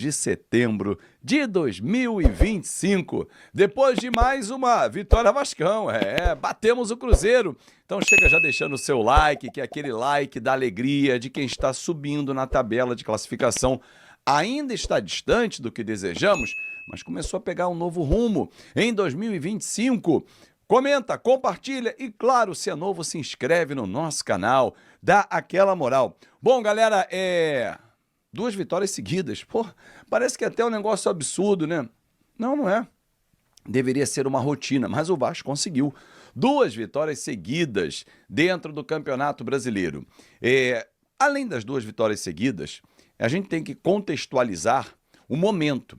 de setembro de 2025, depois de mais uma vitória Vascão, batemos o Cruzeiro. Então chega já deixando o seu like, que é aquele like da alegria de quem está subindo na tabela de classificação. Ainda está distante do que desejamos, mas começou a pegar um novo rumo em 2025. Comenta, compartilha e, claro, se é novo, se inscreve no nosso canal, dá aquela moral. Bom, galera, 2 vitórias seguidas. Pô, parece que é até um negócio absurdo, né? Não, não é. Deveria ser uma rotina, mas o Vasco conseguiu 2 vitórias seguidas dentro do Campeonato Brasileiro. Além das 2 vitórias seguidas, a gente tem que contextualizar o momento.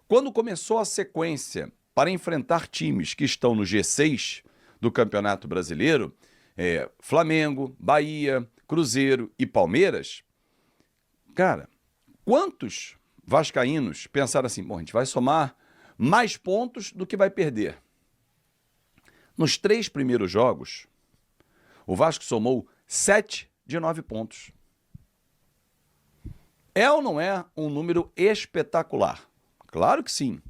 Quando começou a sequência para enfrentar times que estão no G6 do Campeonato Brasileiro, Flamengo, Bahia, Cruzeiro e Palmeiras, cara, quantos vascaínos pensaram assim, bom, a gente vai somar mais pontos do que vai perder? Nos 3 primeiros jogos, o Vasco somou 7 de 9 pontos. É ou não é um número espetacular? Claro que sim.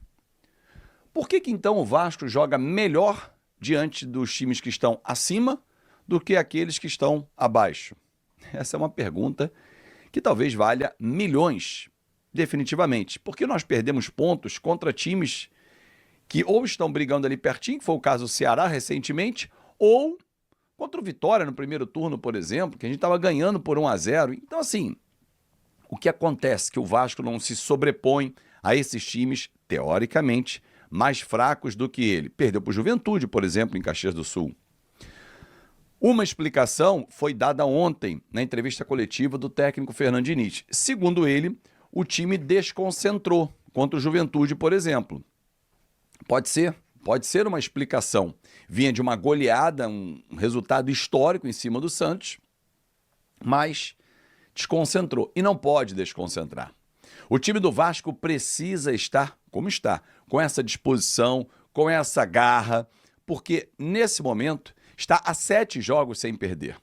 Por que então o Vasco joga melhor diante dos times que estão acima do que aqueles que estão abaixo? Essa é uma pergunta que talvez valha milhões, definitivamente. Porque nós perdemos pontos contra times que ou estão brigando ali pertinho, que foi o caso do Ceará recentemente, ou contra o Vitória no primeiro turno, por exemplo, que a gente estava ganhando por 1-0. Então, assim, o que acontece? Que o Vasco não se sobrepõe a esses times, teoricamente, mais fracos do que ele. Perdeu para o Juventude, por exemplo, em Caxias do Sul. Uma explicação foi dada ontem na entrevista coletiva do técnico Fernando Diniz. Segundo ele, o time desconcentrou contra o Juventude, por exemplo. Pode ser uma explicação. Vinha de uma goleada, um resultado histórico em cima do Santos, mas desconcentrou. E não pode desconcentrar. O time do Vasco precisa estar como está, com essa disposição, com essa garra, porque nesse momento está a 7 jogos sem perder.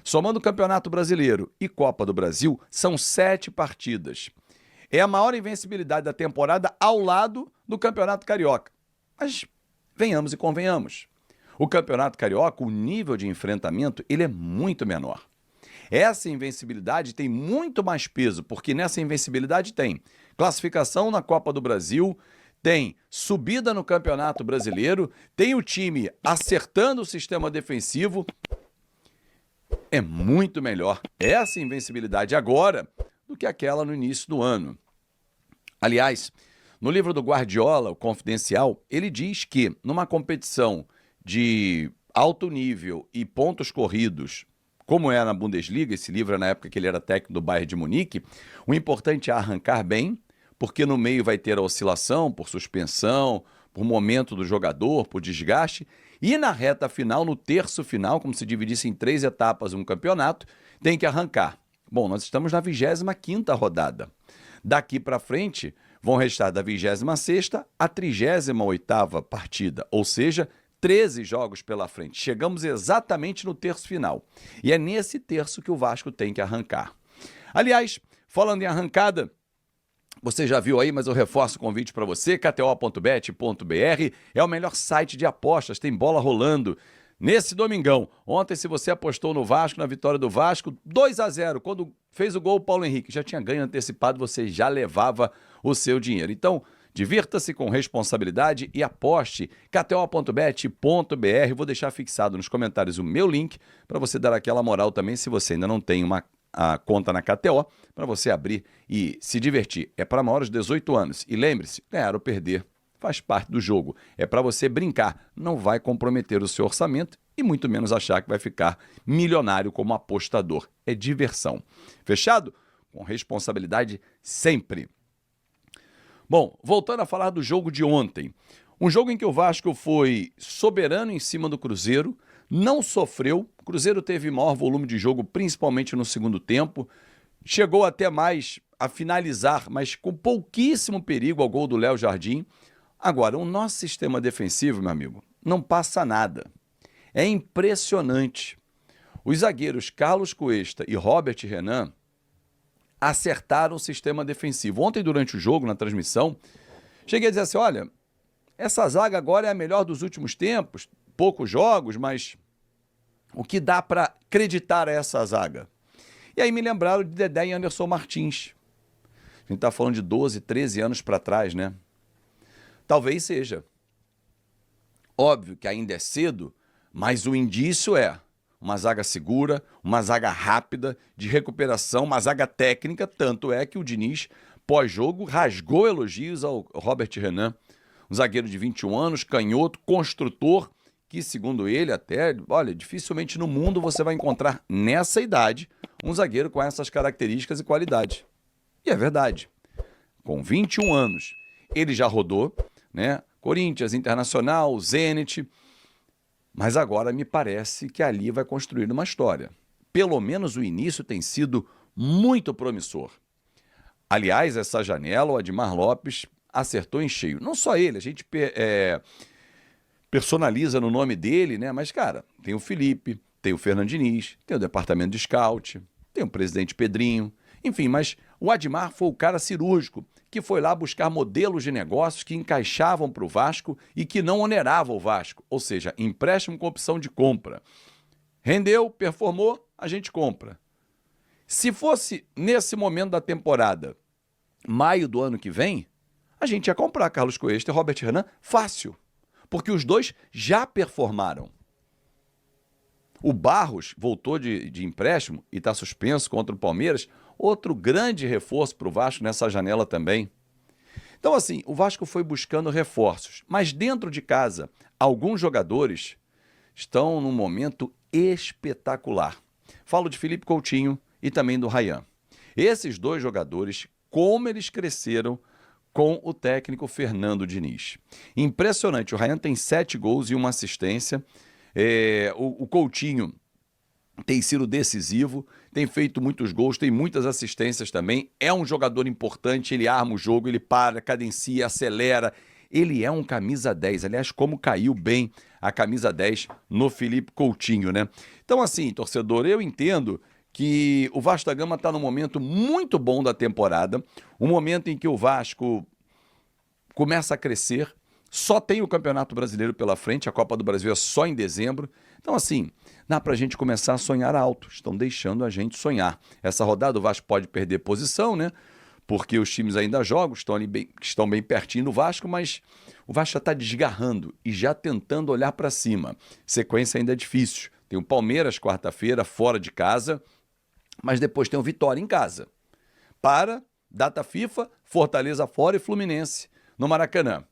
Somando o Campeonato Brasileiro e Copa do Brasil, são 7 partidas. É a maior invencibilidade da temporada ao lado do Campeonato Carioca. Mas venhamos e convenhamos. O Campeonato Carioca, o nível de enfrentamento, ele é muito menor. Essa invencibilidade tem muito mais peso, porque nessa invencibilidade tem classificação na Copa do Brasil, tem subida no Campeonato Brasileiro, tem o time acertando o sistema defensivo. É muito melhor essa invencibilidade agora do que aquela no início do ano. Aliás, no livro do Guardiola, o Confidencial, ele diz que numa competição de alto nível e pontos corridos, como é na Bundesliga, esse livro é na época que ele era técnico do Bayern de Munique, o importante é arrancar bem, porque no meio vai ter a oscilação por suspensão, por momento do jogador, por desgaste, e na reta final, no terço final, como se dividisse em 3 etapas um campeonato, tem que arrancar. Bom, nós estamos na 25ª rodada. Daqui para frente, vão restar da 26ª à 38ª partida, ou seja, 13 jogos pela frente. Chegamos exatamente no terço final. E é nesse terço que o Vasco tem que arrancar. Aliás, falando em arrancada, você já viu aí, mas eu reforço o convite para você, kto.bet.br é o melhor site de apostas, tem bola rolando. Nesse domingão, ontem se você apostou no Vasco, na vitória do Vasco, 2-0, quando fez o gol o Paulo Henrique, já tinha ganho antecipado, você já levava o seu dinheiro. Então, divirta-se com responsabilidade e aposte, kto.bet.br. Vou deixar fixado nos comentários o meu link para você dar aquela moral também, se você ainda não tem a conta na KTO, para você abrir e se divertir. É para maiores de 18 anos. E lembre-se, ganhar ou perder faz parte do jogo. É para você brincar, não vai comprometer o seu orçamento e muito menos achar que vai ficar milionário como apostador. É diversão. Fechado? Com responsabilidade sempre. Bom, voltando a falar do jogo de ontem. Um jogo em que o Vasco foi soberano em cima do Cruzeiro, não sofreu. O Cruzeiro teve maior volume de jogo, principalmente no segundo tempo. Chegou até mais a finalizar, mas com pouquíssimo perigo ao gol do Léo Jardim. Agora, o nosso sistema defensivo, meu amigo, não passa nada. É impressionante. Os zagueiros Carlos Cuesta e Robert Renan acertaram o sistema defensivo. Ontem, durante o jogo, na transmissão, cheguei a dizer assim, olha, essa zaga agora é a melhor dos últimos tempos, poucos jogos, mas o que dá para acreditar a essa zaga? E aí me lembraram de Dedé e Anderson Martins. A gente está falando de 12, 13 anos para trás, né? Talvez seja. Óbvio que ainda é cedo, mas o indício é uma zaga segura, uma zaga rápida, de recuperação, uma zaga técnica, tanto é que o Diniz, pós-jogo, rasgou elogios ao Robert Renan, um zagueiro de 21 anos, canhoto, construtor, que segundo ele até, olha, dificilmente no mundo você vai encontrar nessa idade um zagueiro com essas características e qualidades. E é verdade. Com 21 anos, ele já rodou, né? Corinthians, Internacional, Zenit, mas agora me parece que ali vai construir uma história. Pelo menos o início tem sido muito promissor. Aliás, essa janela, o Admar Lopes acertou em cheio. Não só ele, a gente personaliza no nome dele, né? Mas, cara, tem o Felipe, tem o Fernando Diniz, tem o departamento de scout, tem o presidente Pedrinho, enfim, mas o Admar foi o cara cirúrgico que foi lá buscar modelos de negócios que encaixavam para o Vasco e que não oneravam o Vasco, ou seja, empréstimo com opção de compra. Rendeu, performou, a gente compra. Se fosse nesse momento da temporada, maio do ano que vem, a gente ia comprar Carlos Cuesta e Robert Renan fácil, porque os dois já performaram. O Barros voltou de empréstimo e está suspenso contra o Palmeiras, outro grande reforço para o Vasco nessa janela também. Então, assim, o Vasco foi buscando reforços, mas dentro de casa, alguns jogadores estão num momento espetacular. Falo de Felipe Coutinho e também do Ryan. Esses dois jogadores, como eles cresceram com o técnico Fernando Diniz. Impressionante, o Ryan tem 7 gols e 1 assistência. O Coutinho tem sido decisivo, tem feito muitos gols, tem muitas assistências também. É um jogador importante, ele arma o jogo, ele para, cadencia, acelera. Ele é um camisa 10. Aliás, como caiu bem a camisa 10 no Felipe Coutinho, né? Então, assim, torcedor, eu entendo que o Vasco da Gama está num momento muito bom da temporada, um momento em que o Vasco começa a crescer, só tem o Campeonato Brasileiro pela frente, a Copa do Brasil é só em dezembro. Então, assim, dá pra gente começar a sonhar alto. Estão deixando a gente sonhar. Essa rodada o Vasco pode perder posição, né? Porque os times ainda jogam, estão bem pertinho do Vasco, mas o Vasco já está desgarrando e já tentando olhar para cima. Sequência ainda é difícil. Tem o Palmeiras quarta-feira, fora de casa, mas depois tem o Vitória em casa. Para, data FIFA, Fortaleza fora e Fluminense no Maracanã.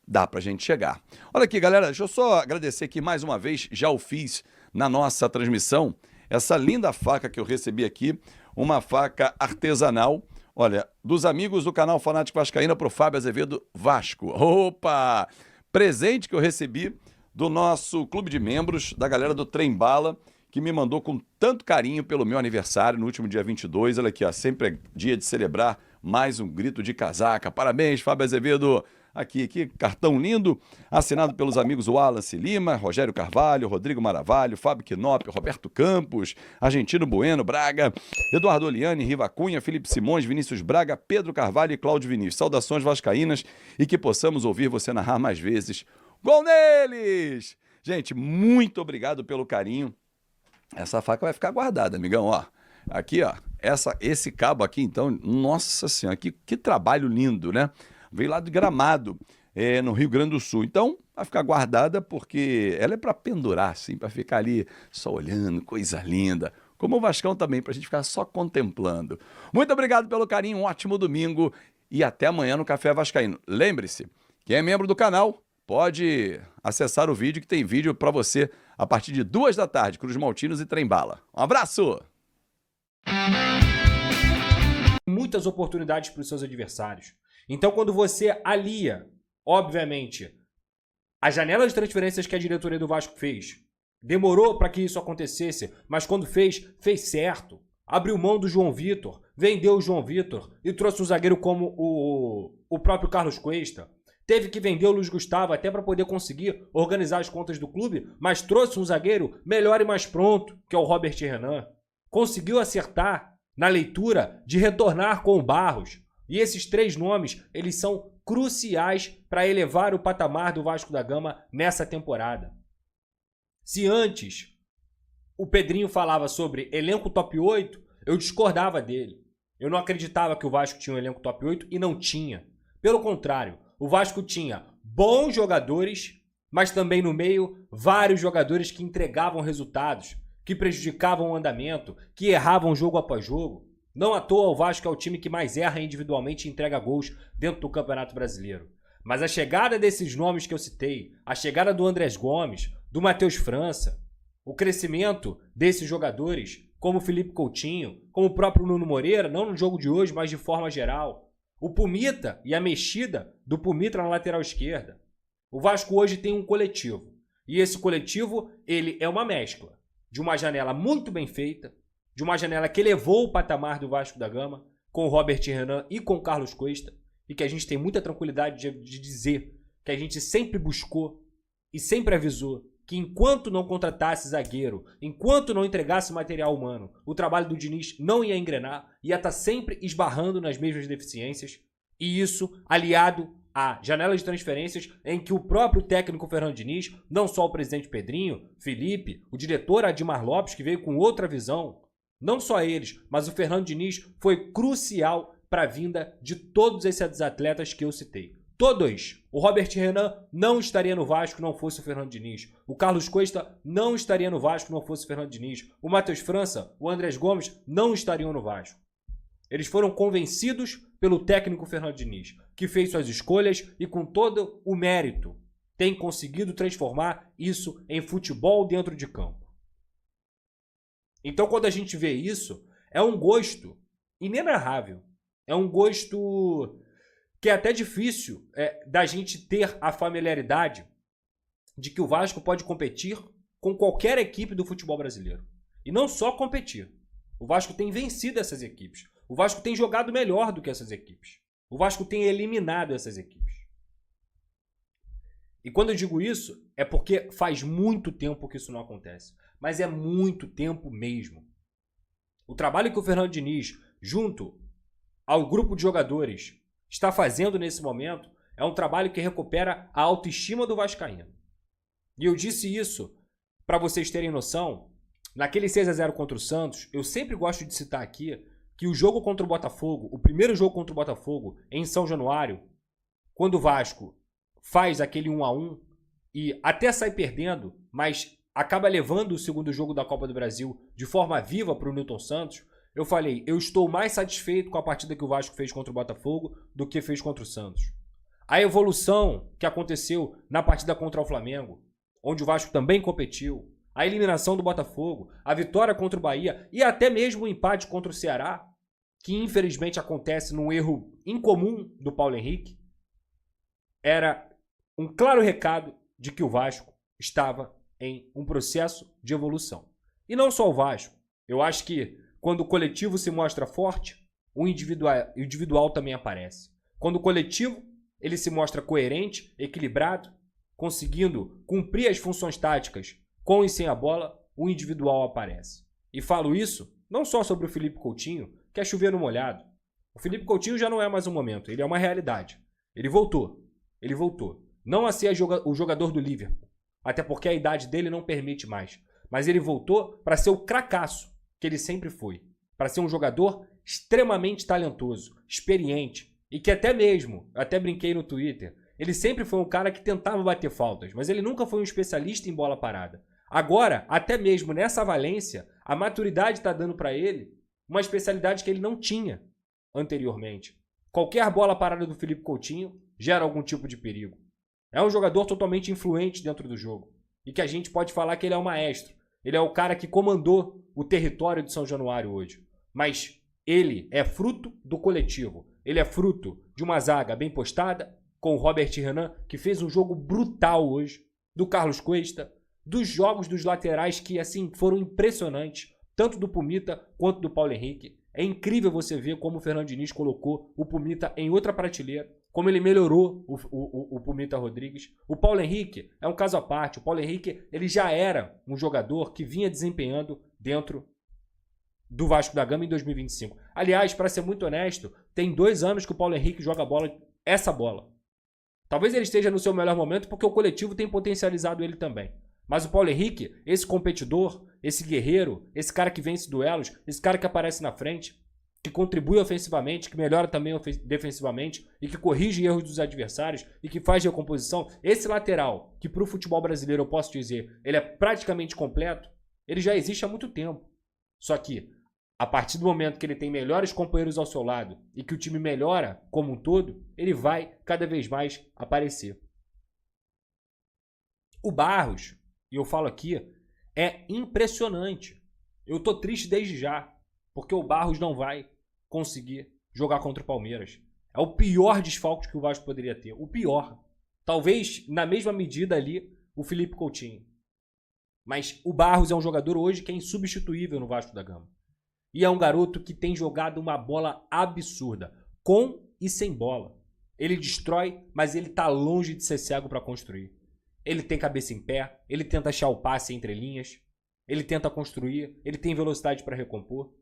Dá pra gente chegar. Olha aqui, galera, deixa eu só agradecer aqui mais uma vez, já o fiz na nossa transmissão, essa linda faca que eu recebi aqui, uma faca artesanal, olha, dos amigos do canal Fanático Vascaína pro Fábio Azevedo Vasco. Opa! Presente que eu recebi do nosso clube de membros, da galera do Trem Bala, que me mandou com tanto carinho pelo meu aniversário no último dia 22. Olha aqui, ó, sempre é dia de celebrar mais um grito de casaca. Parabéns, Fábio Azevedo. Aqui, cartão lindo, assinado pelos amigos Wallace Lima, Rogério Carvalho, Rodrigo Maravalho, Fábio Quinop, Roberto Campos, Argentino Bueno, Braga, Eduardo Oliane, Riva Cunha, Felipe Simões, Vinícius Braga, Pedro Carvalho e Cláudio Vinícius. Saudações vascaínas e que possamos ouvir você narrar mais vezes. Gol neles! Gente, muito obrigado pelo carinho. Essa faca vai ficar guardada, amigão, ó. Aqui, ó, esse cabo aqui, então, nossa senhora, que trabalho lindo, né? Veio lá de Gramado, no Rio Grande do Sul. Então, vai ficar guardada porque ela é para pendurar, assim, para ficar ali só olhando, coisa linda. Como o Vascão também, para a gente ficar só contemplando. Muito obrigado pelo carinho, um ótimo domingo e até amanhã no Café Vascaíno. Lembre-se, quem é membro do canal pode acessar o vídeo, que tem vídeo para você a partir de 2 da tarde, Cruz Maltinos e Trem Bala. Um abraço! Muitas oportunidades para os seus adversários. Então, quando você alia, obviamente, a janela de transferências que a diretoria do Vasco fez, demorou para que isso acontecesse, mas quando fez certo. Abriu mão do João Vitor, vendeu o João Vitor e trouxe um zagueiro como o próprio Carlos Cuesta. Teve que vender o Luiz Gustavo até para poder conseguir organizar as contas do clube, mas trouxe um zagueiro melhor e mais pronto, que é o Robert Renan. Conseguiu acertar na leitura de retornar com o Barros. E esses 3 nomes, eles são cruciais para elevar o patamar do Vasco da Gama nessa temporada. Se antes o Pedrinho falava sobre elenco top 8, eu discordava dele. Eu não acreditava que o Vasco tinha um elenco top 8 e não tinha. Pelo contrário, o Vasco tinha bons jogadores, mas também no meio vários jogadores que entregavam resultados, que prejudicavam o andamento, que erravam jogo após jogo. Não à toa o Vasco é o time que mais erra individualmente e entrega gols dentro do Campeonato Brasileiro. Mas a chegada desses nomes que eu citei, a chegada do Andrés Gomes, do Matheus França, o crescimento desses jogadores, como o Felipe Coutinho, como o próprio Nuno Moreira, não no jogo de hoje, mas de forma geral, o Pumita e a mexida do Pumita na lateral esquerda. O Vasco hoje tem um coletivo. E esse coletivo, ele é uma mescla de uma janela muito bem feita, de uma janela que elevou o patamar do Vasco da Gama, com o Robert Renan e com o Carlos Cuesta, e que a gente tem muita tranquilidade de dizer que a gente sempre buscou e sempre avisou que enquanto não contratasse zagueiro, enquanto não entregasse material humano, o trabalho do Diniz não ia engrenar, ia estar sempre esbarrando nas mesmas deficiências, e isso aliado à janela de transferências em que o próprio técnico Fernando Diniz, não só o presidente Pedrinho, Felipe, o diretor Adimar Lopes, que veio com outra visão, não só eles, mas o Fernando Diniz foi crucial para a vinda de todos esses atletas que eu citei. Todos. O Robert Renan não estaria no Vasco não fosse o Fernando Diniz. O Carlos Cuesta não estaria no Vasco não fosse o Fernando Diniz. O Matheus França, o Andrés Gomes não estariam no Vasco. Eles foram convencidos pelo técnico Fernando Diniz, que fez suas escolhas e com todo o mérito tem conseguido transformar isso em futebol dentro de campo. Então, quando a gente vê isso, é um gosto inenarrável. É um gosto que é até difícil da gente ter a familiaridade de que o Vasco pode competir com qualquer equipe do futebol brasileiro. E não só competir. O Vasco tem vencido essas equipes. O Vasco tem jogado melhor do que essas equipes. O Vasco tem eliminado essas equipes. E quando eu digo isso, é porque faz muito tempo que isso não acontece. Mas é muito tempo mesmo. O trabalho que o Fernando Diniz, junto ao grupo de jogadores, está fazendo nesse momento é um trabalho que recupera a autoestima do vascaíno. E eu disse isso para vocês terem noção. Naquele 6-0 contra o Santos, eu sempre gosto de citar aqui que o jogo contra o Botafogo, o primeiro jogo contra o Botafogo em São Januário, quando o Vasco faz aquele 1-1 e até sai perdendo, mas acaba levando o segundo jogo da Copa do Brasil de forma viva para o Nilton Santos, eu falei, eu estou mais satisfeito com a partida que o Vasco fez contra o Botafogo do que fez contra o Santos. A evolução que aconteceu na partida contra o Flamengo, onde o Vasco também competiu, a eliminação do Botafogo, a vitória contra o Bahia e até mesmo o empate contra o Ceará, que infelizmente acontece num erro incomum do Paulo Henrique, era um claro recado de que o Vasco estava em um processo de evolução. E não só o Vasco. Eu acho que quando o coletivo se mostra forte, o individual também aparece. Quando o coletivo ele se mostra coerente, equilibrado, conseguindo cumprir as funções táticas com e sem a bola, o individual aparece. E falo isso não só sobre o Felipe Coutinho, que é chover no molhado. O Felipe Coutinho já não é mais um momento, ele é uma realidade. Ele voltou. Ele voltou. Não a ser o jogador do Liverpool, até porque a idade dele não permite mais. Mas ele voltou para ser o cracaço que ele sempre foi. Para ser um jogador extremamente talentoso, experiente. E que até mesmo, até brinquei no Twitter, ele sempre foi um cara que tentava bater faltas, mas ele nunca foi um especialista em bola parada. Agora, até mesmo nessa valência, a maturidade está dando para ele uma especialidade que ele não tinha anteriormente. Qualquer bola parada do Felipe Coutinho gera algum tipo de perigo. É um jogador totalmente influente dentro do jogo. E que a gente pode falar que ele é o maestro. Ele é o cara que comandou o território de São Januário hoje. Mas ele é fruto do coletivo. Ele é fruto de uma zaga bem postada, com o Robert Renan, que fez um jogo brutal hoje, do Carlos Cuesta, dos jogos dos laterais que assim foram impressionantes, tanto do Pumita quanto do Paulo Henrique. É incrível você ver como o Fernando Diniz colocou o Pumita em outra prateleira, como ele melhorou o Pumita Rodrigues. O Paulo Henrique é um caso à parte. O Paulo Henrique ele já era um jogador que vinha desempenhando dentro do Vasco da Gama em 2025. Aliás, para ser muito honesto, tem 2 anos que o Paulo Henrique joga essa bola. Talvez ele esteja no seu melhor momento porque o coletivo tem potencializado ele também. Mas o Paulo Henrique, esse competidor, esse guerreiro, esse cara que vence duelos, esse cara que aparece na frente, que contribui ofensivamente, que melhora também defensivamente e que corrige erros dos adversários e que faz recomposição, esse lateral, que para o futebol brasileiro eu posso dizer, ele é praticamente completo, ele já existe há muito tempo. Só que, a partir do momento que ele tem melhores companheiros ao seu lado e que o time melhora como um todo, ele vai cada vez mais aparecer. O Barros, e eu falo aqui, é impressionante. Eu tô triste desde já, porque o Barros não vai conseguir jogar contra o Palmeiras. É o pior desfalque que o Vasco poderia ter. O pior. Talvez, na mesma medida ali, o Felipe Coutinho. Mas o Barros é um jogador hoje que é insubstituível no Vasco da Gama. E é um garoto que tem jogado uma bola absurda, com e sem bola. Ele destrói, mas ele tá longe de ser cego para construir. Ele tem cabeça em pé, ele tenta achar o passe entre linhas, ele tenta construir, ele tem velocidade para recompor.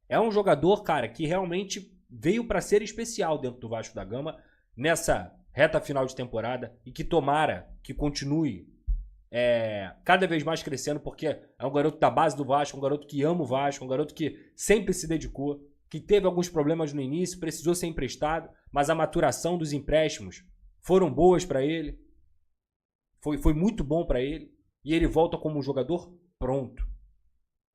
É um jogador, cara, que realmente veio para ser especial dentro do Vasco da Gama nessa reta final de temporada e que tomara que continue cada vez mais crescendo, porque é um garoto da base do Vasco, um garoto que ama o Vasco, um garoto que sempre se dedicou, que teve alguns problemas no início, precisou ser emprestado, mas a maturação dos empréstimos foram boas para ele, foi muito bom para ele, e ele volta como um jogador pronto.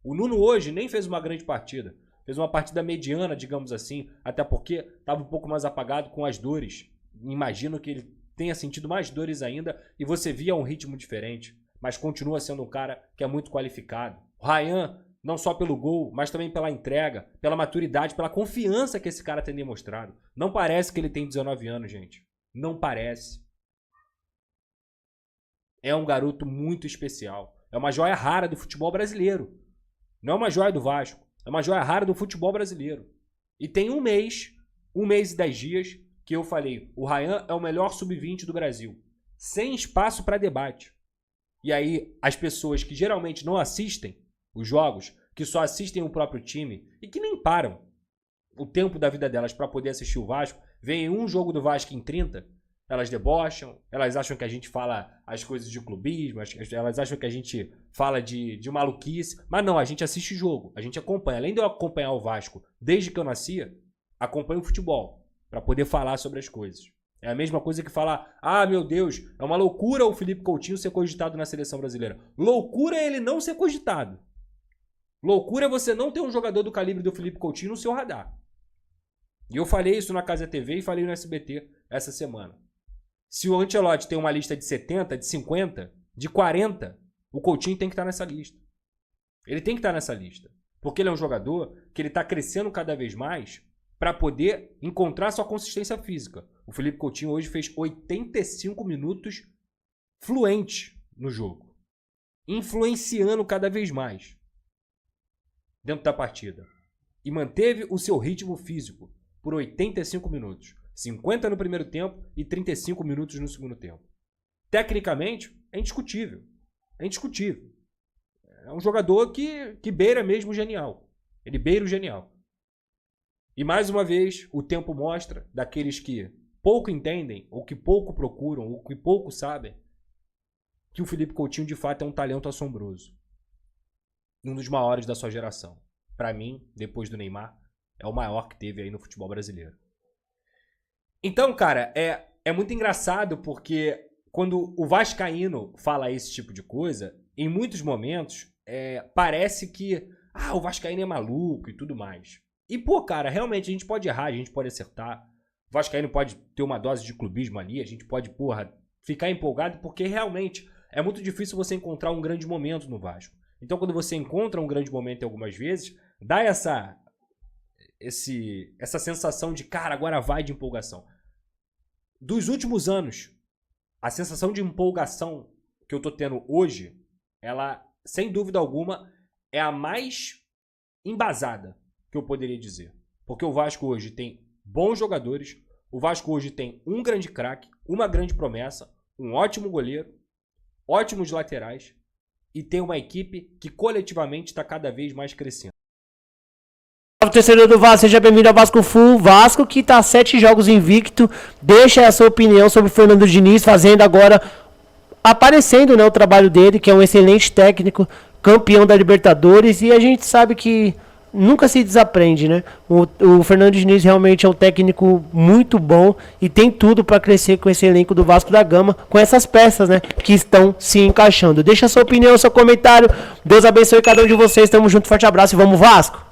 O Nuno hoje nem fez uma grande partida, fez uma partida mediana, digamos assim, até porque estava um pouco mais apagado com as dores. Imagino que ele tenha sentido mais dores ainda e você via um ritmo diferente, mas continua sendo um cara que é muito qualificado. O Ryan, não só pelo gol, mas também pela entrega, pela maturidade, pela confiança que esse cara tem demonstrado. Não parece que ele tem 19 anos, gente. Não parece. É um garoto muito especial. É uma joia rara do futebol brasileiro. Não é uma joia do Vasco. É uma joia rara do futebol brasileiro. E tem um mês e 10 dias, que eu falei, o Ryan é o melhor sub-20 do Brasil. Sem espaço para debate. E aí, as pessoas que geralmente não assistem os jogos, que só assistem o próprio time e que nem param o tempo da vida delas para poder assistir o Vasco, veem um jogo do Vasco em 30, elas debocham, elas acham que a gente fala as coisas de clubismo, elas acham que a gente fala de maluquice, mas não, a gente assiste jogo, a gente acompanha. Além de eu acompanhar o Vasco desde que eu nascia, acompanho o futebol para poder falar sobre as coisas. É a mesma coisa que falar, ah, meu Deus, é uma loucura o Felipe Coutinho ser cogitado na seleção brasileira. Loucura é ele não ser cogitado. Loucura é você não ter um jogador do calibre do Felipe Coutinho no seu radar. E eu falei isso na Casa TV e falei no SBT essa semana. Se o Ancelotti tem uma lista de 70, de 50, de 40, o Coutinho tem que estar nessa lista. Ele tem que estar nessa lista. Porque ele é um jogador que ele está crescendo cada vez mais para poder encontrar sua consistência física. O Felipe Coutinho hoje fez 85 minutos fluentes no jogo. Influenciando cada vez mais dentro da partida. E manteve o seu ritmo físico por 85 minutos. 50 no primeiro tempo e 35 minutos no segundo tempo. Tecnicamente, é indiscutível. É indiscutível. É um jogador que beira mesmo o genial. Ele beira o genial. E mais uma vez, o tempo mostra, daqueles que pouco entendem, ou que pouco procuram, ou que pouco sabem, que o Felipe Coutinho de fato é um talento assombroso. Um dos maiores da sua geração. Para mim, depois do Neymar, é o maior que teve aí no futebol brasileiro. Então, cara, é muito engraçado porque quando o vascaíno fala esse tipo de coisa, em muitos momentos, parece que o vascaíno é maluco e tudo mais. E, pô, cara, realmente a gente pode errar, a gente pode acertar. O vascaíno pode ter uma dose de clubismo ali, a gente pode, ficar empolgado, porque realmente é muito difícil você encontrar um grande momento no Vasco. Então, quando você encontra um grande momento algumas vezes, dá essa sensação de, cara, agora vai de empolgação. Dos últimos anos, a sensação de empolgação que eu tô tendo hoje, ela, sem dúvida alguma, é a mais embasada que eu poderia dizer. Porque o Vasco hoje tem bons jogadores, o Vasco hoje tem um grande craque, uma grande promessa, um ótimo goleiro, ótimos laterais e tem uma equipe que coletivamente está cada vez mais crescendo. Salve, torcedor do Vasco, seja bem-vindo ao Vasco Full. Vasco que tá 7 jogos invicto. Deixa a sua opinião sobre o Fernando Diniz, fazendo agora, aparecendo, né, o trabalho dele, que é um excelente técnico, campeão da Libertadores, e a gente sabe que nunca se desaprende, né? O Fernando Diniz realmente é um técnico muito bom e tem tudo para crescer com esse elenco do Vasco da Gama, com essas peças, né, que estão se encaixando. Deixa a sua opinião, seu comentário. Deus abençoe cada um de vocês. Tamo junto, forte abraço e vamos Vasco!